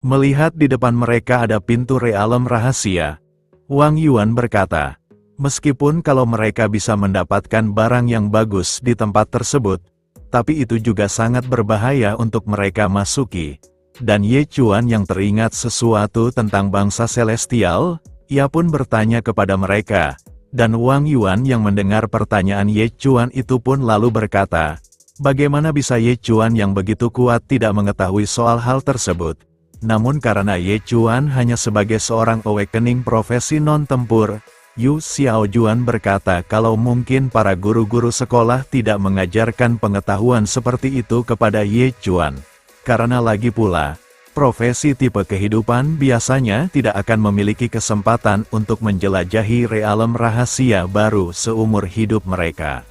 Melihat di depan mereka ada pintu realem rahasia, Wang Yuan berkata, meskipun kalau mereka bisa mendapatkan barang yang bagus di tempat tersebut, tapi itu juga sangat berbahaya untuk mereka masuki. Dan Ye Chuan yang teringat sesuatu tentang bangsa celestial, ia pun bertanya kepada mereka, dan Wang Yuan yang mendengar pertanyaan Ye Chuan itu pun lalu berkata, bagaimana bisa Ye Chuan yang begitu kuat tidak mengetahui soal hal tersebut? Namun karena Ye Chuan hanya sebagai seorang awakening profesi non-tempur, Yu Xiaojuan berkata kalau mungkin para guru-guru sekolah tidak mengajarkan pengetahuan seperti itu kepada Ye Chuan. Karena lagi pula, profesi tipe kehidupan biasanya tidak akan memiliki kesempatan untuk menjelajahi realem rahasia baru seumur hidup mereka.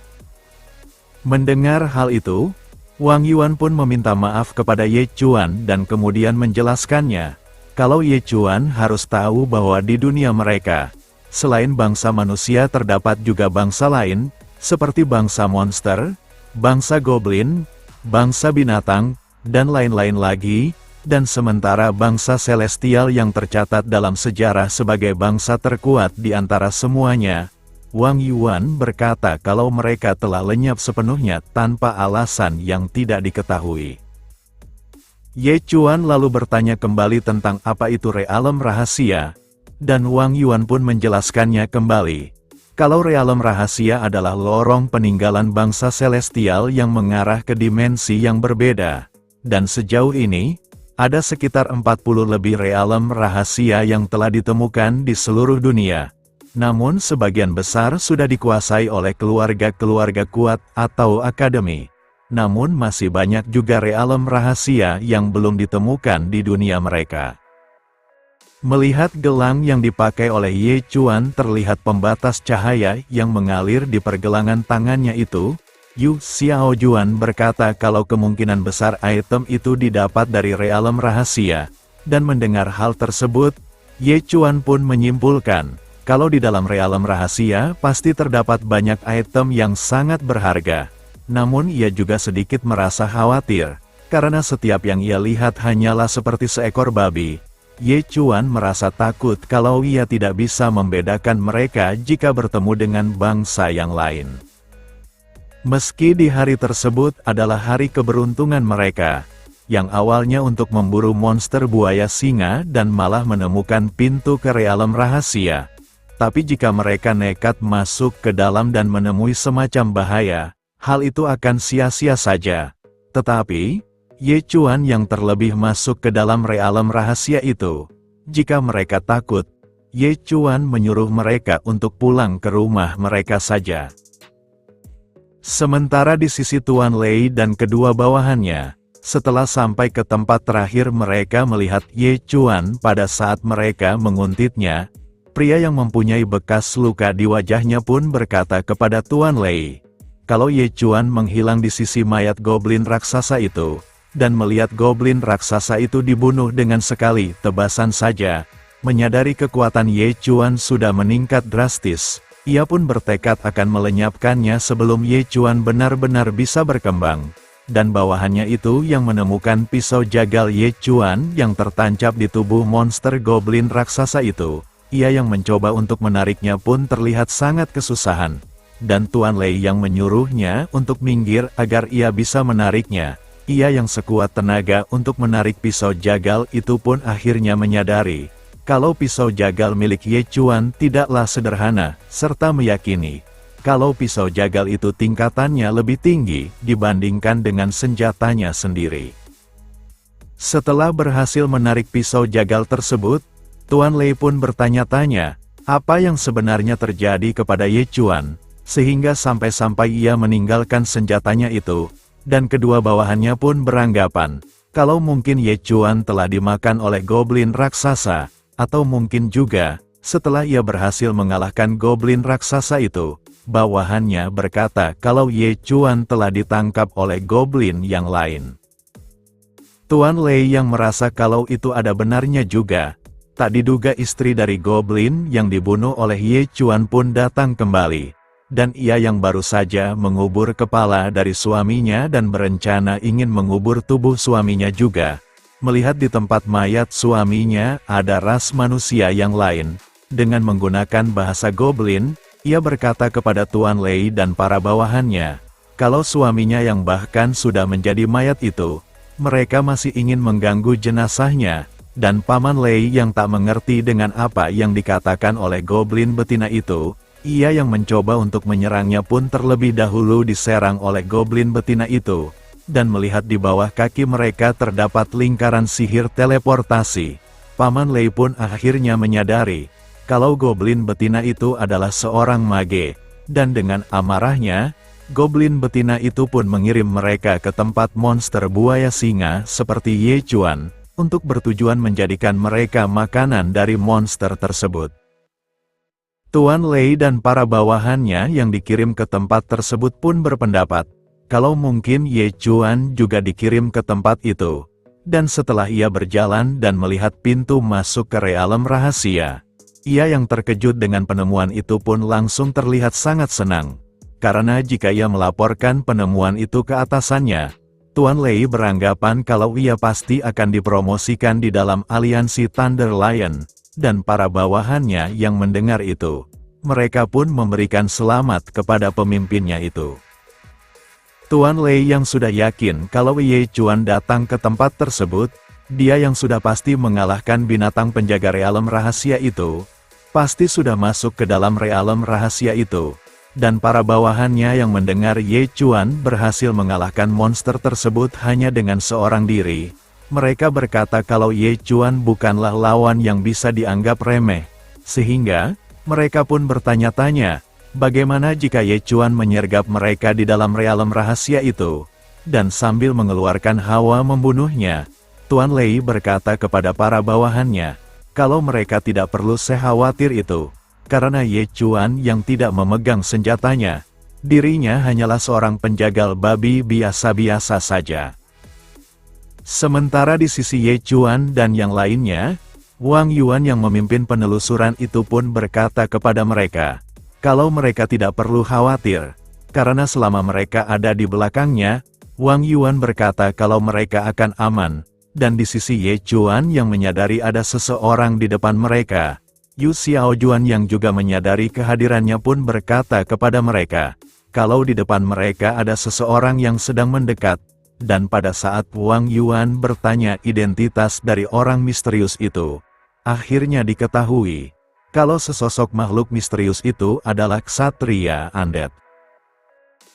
Mendengar hal itu, Wang Yuan pun meminta maaf kepada Ye Chuan dan kemudian menjelaskannya, kalau Ye Chuan harus tahu bahwa di dunia mereka, selain bangsa manusia terdapat juga bangsa lain, seperti bangsa monster, bangsa goblin, bangsa binatang, dan lain-lain lagi, dan sementara bangsa celestial yang tercatat dalam sejarah sebagai bangsa terkuat di antara semuanya, Wang Yuan berkata kalau mereka telah lenyap sepenuhnya tanpa alasan yang tidak diketahui. Ye Chuan lalu bertanya kembali tentang apa itu realem rahasia, dan Wang Yuan pun menjelaskannya kembali. Kalau realem rahasia adalah lorong peninggalan bangsa celestial yang mengarah ke dimensi yang berbeda, dan sejauh ini, ada sekitar 40 lebih realem rahasia yang telah ditemukan di seluruh dunia. Namun sebagian besar sudah dikuasai oleh keluarga-keluarga kuat atau akademi. Namun masih banyak juga realem rahasia yang belum ditemukan di dunia mereka. Melihat gelang yang dipakai oleh Ye Chuan terlihat pembatas cahaya yang mengalir di pergelangan tangannya itu, Yu Xiaojuan berkata kalau kemungkinan besar item itu didapat dari realem rahasia. Dan mendengar hal tersebut, Ye Chuan pun menyimpulkan, kalau di dalam realem rahasia pasti terdapat banyak item yang sangat berharga. Namun ia juga sedikit merasa khawatir, karena setiap yang ia lihat hanyalah seperti seekor babi. Ye Chuan merasa takut kalau ia tidak bisa membedakan mereka jika bertemu dengan bangsa yang lain. Meski di hari tersebut adalah hari keberuntungan mereka, yang awalnya untuk memburu monster buaya singa dan malah menemukan pintu ke realem rahasia. Tapi jika mereka nekat masuk ke dalam dan menemui semacam bahaya, hal itu akan sia-sia saja. Tetapi, Ye Chuan yang terlebih masuk ke dalam realem rahasia itu, jika mereka takut, Ye Chuan menyuruh mereka untuk pulang ke rumah mereka saja. Sementara di sisi Tuan Lei dan kedua bawahannya, setelah sampai ke tempat terakhir mereka melihat Ye Chuan pada saat mereka menguntitnya, pria yang mempunyai bekas luka di wajahnya pun berkata kepada Tuan Lei, kalau Ye Chuan menghilang di sisi mayat goblin raksasa itu, dan melihat goblin raksasa itu dibunuh dengan sekali tebasan saja, menyadari kekuatan Ye Chuan sudah meningkat drastis, ia pun bertekad akan melenyapkannya sebelum Ye Chuan benar-benar bisa berkembang. Dan bawahannya itu yang menemukan pisau jagal Ye Chuan yang tertancap di tubuh monster goblin raksasa itu. Ia yang mencoba untuk menariknya pun terlihat sangat kesusahan. Dan Tuan Lei yang menyuruhnya untuk minggir agar ia bisa menariknya. Ia yang sekuat tenaga untuk menarik pisau jagal itu pun akhirnya menyadari, kalau pisau jagal milik Ye Chuan tidaklah sederhana, serta meyakini, kalau pisau jagal itu tingkatannya lebih tinggi dibandingkan dengan senjatanya sendiri. Setelah berhasil menarik pisau jagal tersebut, Tuan Lei pun bertanya-tanya, apa yang sebenarnya terjadi kepada Ye Chuan, sehingga sampai-sampai ia meninggalkan senjatanya itu, dan kedua bawahannya pun beranggapan, kalau mungkin Ye Chuan telah dimakan oleh goblin raksasa, atau mungkin juga, setelah ia berhasil mengalahkan goblin raksasa itu, bawahannya berkata kalau Ye Chuan telah ditangkap oleh goblin yang lain. Tuan Lei yang merasa kalau itu ada benarnya juga, tak diduga istri dari goblin yang dibunuh oleh Ye Chuan pun datang kembali, dan ia yang baru saja mengubur kepala dari suaminya dan berencana ingin mengubur tubuh suaminya juga, Melihat di tempat mayat suaminya ada ras manusia yang lain, dengan menggunakan bahasa goblin, ia berkata kepada Tuan Lei dan para bawahannya, kalau suaminya yang bahkan sudah menjadi mayat itu, mereka masih ingin mengganggu jenazahnya, dan Paman Lei yang tak mengerti dengan apa yang dikatakan oleh goblin betina itu, ia yang mencoba untuk menyerangnya pun terlebih dahulu diserang oleh goblin betina itu, dan melihat di bawah kaki mereka terdapat lingkaran sihir teleportasi. Paman Lei pun akhirnya menyadari, kalau goblin betina itu adalah seorang mage, dan dengan amarahnya, goblin betina itu pun mengirim mereka ke tempat monster buaya singa seperti Ye Chuan, untuk bertujuan menjadikan mereka makanan dari monster tersebut. Tuan Lei dan para bawahannya yang dikirim ke tempat tersebut pun berpendapat, kalau mungkin Ye Chuan juga dikirim ke tempat itu. Dan setelah ia berjalan dan melihat pintu masuk ke realem rahasia, ia yang terkejut dengan penemuan itu pun langsung terlihat sangat senang. Karena jika ia melaporkan penemuan itu ke atasannya, Tuan Lei beranggapan kalau ia pasti akan dipromosikan di dalam aliansi Thunder Lion. Dan para bawahannya yang mendengar itu, mereka pun memberikan selamat kepada pemimpinnya itu. Tuan Lei yang sudah yakin kalau Ye Chuan datang ke tempat tersebut, dia yang sudah pasti mengalahkan binatang penjaga realem rahasia itu, pasti sudah masuk ke dalam realem rahasia itu. Dan para bawahannya yang mendengar Ye Chuan berhasil mengalahkan monster tersebut hanya dengan seorang diri, mereka berkata kalau Ye Chuan bukanlah lawan yang bisa dianggap remeh, sehingga mereka pun bertanya-tanya, bagaimana jika Ye Chuan menyergap mereka di dalam realem rahasia itu, dan sambil mengeluarkan hawa membunuhnya. Tuan Lei berkata kepada para bawahannya, kalau mereka tidak perlu khawatir itu, karena Ye Chuan yang tidak memegang senjatanya, dirinya hanyalah seorang penjagal babi biasa-biasa saja. Sementara di sisi Ye Chuan dan yang lainnya, Wang Yuan yang memimpin penelusuran itu pun berkata kepada mereka, kalau mereka tidak perlu khawatir, karena selama mereka ada di belakangnya, Wang Yuan berkata kalau mereka akan aman, dan di sisi Ye Chuan yang menyadari ada seseorang di depan mereka, Yu Xiaojuan yang juga menyadari kehadirannya pun berkata kepada mereka, kalau di depan mereka ada seseorang yang sedang mendekat. Dan pada saat Wang Yuan bertanya identitas dari orang misterius itu, akhirnya diketahui, kalau sesosok makhluk misterius itu adalah ksatria undead.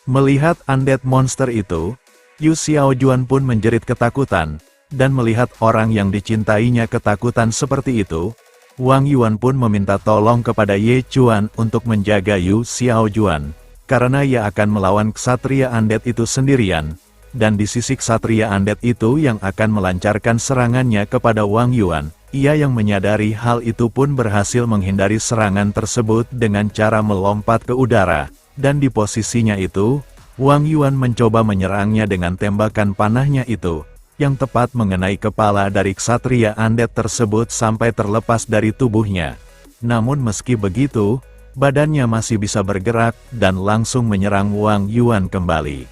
Melihat undead monster itu, Yu Xiaojuan pun menjerit ketakutan, dan melihat orang yang dicintainya ketakutan seperti itu, Wang Yuan pun meminta tolong kepada Ye Chuan untuk menjaga Yu Xiaojuan, karena ia akan melawan ksatria undead itu sendirian. Dan di sisi ksatria undead itu yang akan melancarkan serangannya kepada Wang Yuan, ia yang menyadari hal itu pun berhasil menghindari serangan tersebut dengan cara melompat ke udara, dan di posisinya itu, Wang Yuan mencoba menyerangnya dengan tembakan panahnya itu, yang tepat mengenai kepala dari ksatria undead tersebut sampai terlepas dari tubuhnya. Namun meski begitu, badannya masih bisa bergerak dan langsung menyerang Wang Yuan kembali.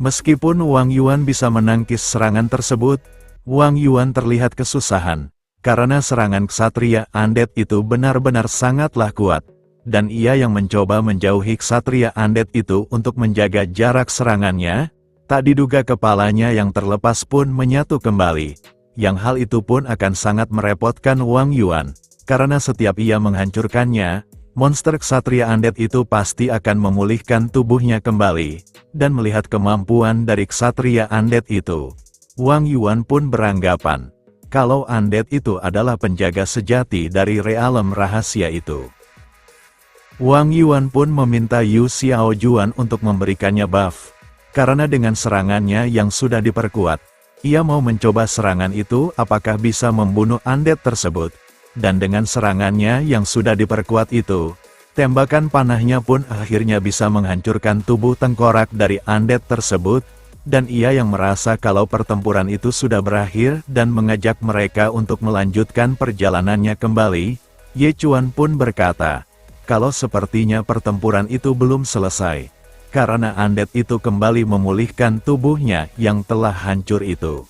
Meskipun Wang Yuan bisa menangkis serangan tersebut, Wang Yuan terlihat kesusahan, karena serangan ksatria undead itu benar-benar sangatlah kuat, dan ia yang mencoba menjauhi ksatria undead itu untuk menjaga jarak serangannya, tak diduga kepalanya yang terlepas pun menyatu kembali, yang hal itu pun akan sangat merepotkan Wang Yuan, karena setiap ia menghancurkannya, monster ksatria undead itu pasti akan memulihkan tubuhnya kembali, dan melihat kemampuan dari ksatria undead itu, Wang Yuan pun beranggapan, kalau undead itu adalah penjaga sejati dari realem rahasia itu. Wang Yuan pun meminta Yu Xiaojuan untuk memberikannya buff, karena dengan serangannya yang sudah diperkuat, ia mau mencoba serangan itu apakah bisa membunuh undead tersebut. Dan dengan serangannya yang sudah diperkuat itu, tembakan panahnya pun akhirnya bisa menghancurkan tubuh tengkorak dari undead tersebut, dan ia yang merasa kalau pertempuran itu sudah berakhir dan mengajak mereka untuk melanjutkan perjalanannya kembali, Ye Chuan pun berkata, kalau sepertinya pertempuran itu belum selesai, karena undead itu kembali memulihkan tubuhnya yang telah hancur itu.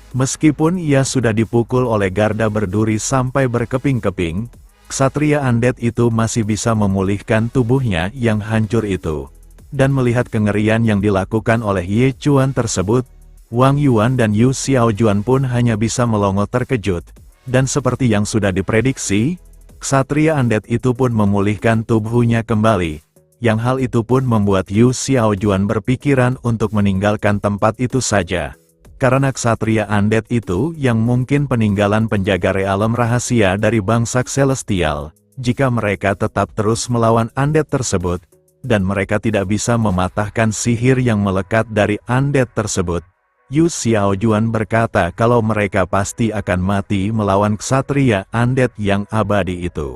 Meskipun ia sudah dipukul oleh garda berduri sampai berkeping-keping, ksatria undead itu masih bisa memulihkan tubuhnya yang hancur itu. Dan melihat kengerian yang dilakukan oleh Ye Chuan tersebut, Wang Yuan dan Yu Xiaojuan pun hanya bisa melongo terkejut. Dan seperti yang sudah diprediksi, ksatria undead itu pun memulihkan tubuhnya kembali. Yang hal itu pun membuat Yu Xiaojuan berpikiran untuk meninggalkan tempat itu saja. Karena ksatria undead itu yang mungkin peninggalan penjaga realem rahasia dari bangsa Celestial, jika mereka tetap terus melawan undead tersebut, dan mereka tidak bisa mematahkan sihir yang melekat dari undead tersebut, Yu Xiaojuan berkata kalau mereka pasti akan mati melawan ksatria undead yang abadi itu.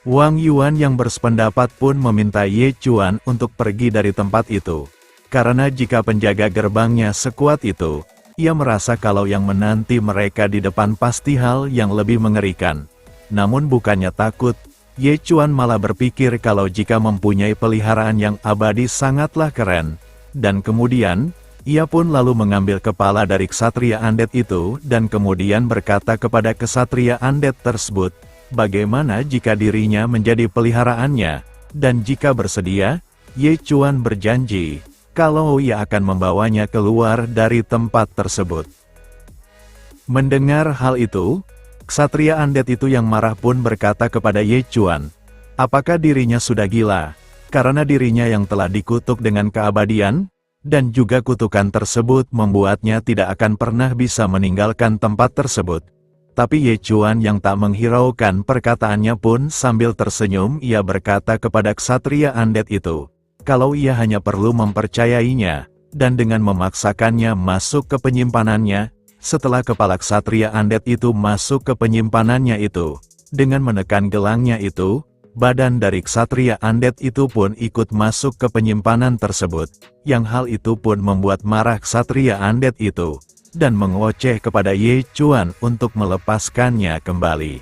Wang Yuan yang bersependapat pun meminta Ye Chuan untuk pergi dari tempat itu. Karena jika penjaga gerbangnya sekuat itu, ia merasa kalau yang menanti mereka di depan pasti hal yang lebih mengerikan. Namun bukannya takut, Ye Chuan malah berpikir kalau jika mempunyai peliharaan yang abadi sangatlah keren. Dan kemudian, ia pun lalu mengambil kepala dari ksatria undead itu dan kemudian berkata kepada ksatria undead tersebut, bagaimana jika dirinya menjadi peliharaannya, dan jika bersedia, Ye Chuan berjanji kalau ia akan membawanya keluar dari tempat tersebut. Mendengar hal itu, ksatria undead itu yang marah pun berkata kepada Ye Chuan, apakah dirinya sudah gila, karena dirinya yang telah dikutuk dengan keabadian, dan juga kutukan tersebut membuatnya tidak akan pernah bisa meninggalkan tempat tersebut. Tapi Ye Chuan yang tak menghiraukan perkataannya pun sambil tersenyum ia berkata kepada ksatria undead itu, kalau ia hanya perlu mempercayainya, dan dengan memaksakannya masuk ke penyimpanannya, setelah kepala ksatria undead itu masuk ke penyimpanannya itu, dengan menekan gelangnya itu, badan dari ksatria undead itu pun ikut masuk ke penyimpanan tersebut, yang hal itu pun membuat marah ksatria undead itu, dan mengoceh kepada Ye Chuan untuk melepaskannya kembali.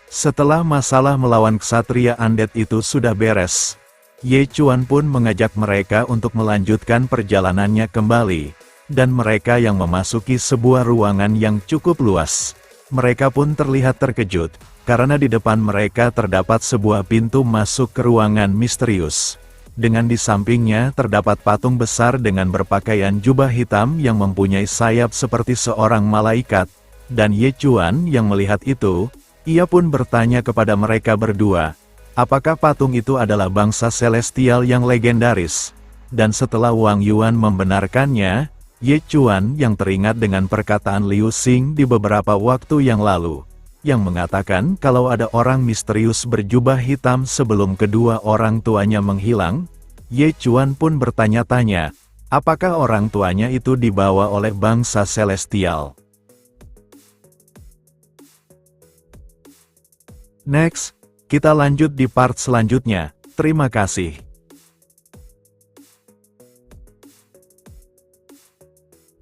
Setelah masalah melawan ksatria undead itu sudah beres, Ye Chuan pun mengajak mereka untuk melanjutkan perjalanannya kembali, dan mereka yang memasuki sebuah ruangan yang cukup luas. Mereka pun terlihat terkejut, karena di depan mereka terdapat sebuah pintu masuk ke ruangan misterius. Dengan di sampingnya terdapat patung besar dengan berpakaian jubah hitam yang mempunyai sayap seperti seorang malaikat, dan Ye Chuan yang melihat itu, ia pun bertanya kepada mereka berdua, apakah patung itu adalah bangsa Celestial yang legendaris? Dan setelah Wang Yuan membenarkannya, Ye Chuan yang teringat dengan perkataan Liu Xing di beberapa waktu yang lalu, yang mengatakan kalau ada orang misterius berjubah hitam sebelum kedua orang tuanya menghilang, Ye Chuan pun bertanya-tanya, apakah orang tuanya itu dibawa oleh bangsa Celestial? Next, kita lanjut di part selanjutnya. Terima kasih.